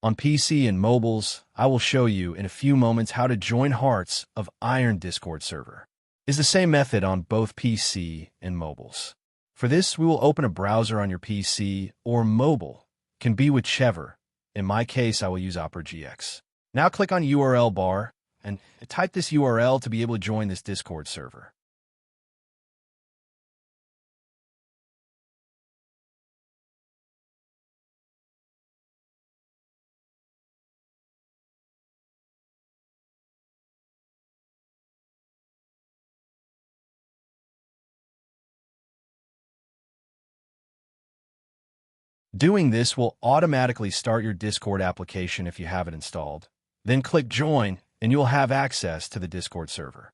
On PC and mobiles, I will show you in a few moments how to join Hearts of Iron Discord server. It's the same method on both PC and mobiles. For this, we will open a browser on your PC or mobile, can be whichever. In my case, I will use Opera GX. Now click on URL bar and type this URL to be able to join this Discord server. Doing this will automatically start your Discord application if you have it installed. Then click Join, and you'll have access to the Discord server.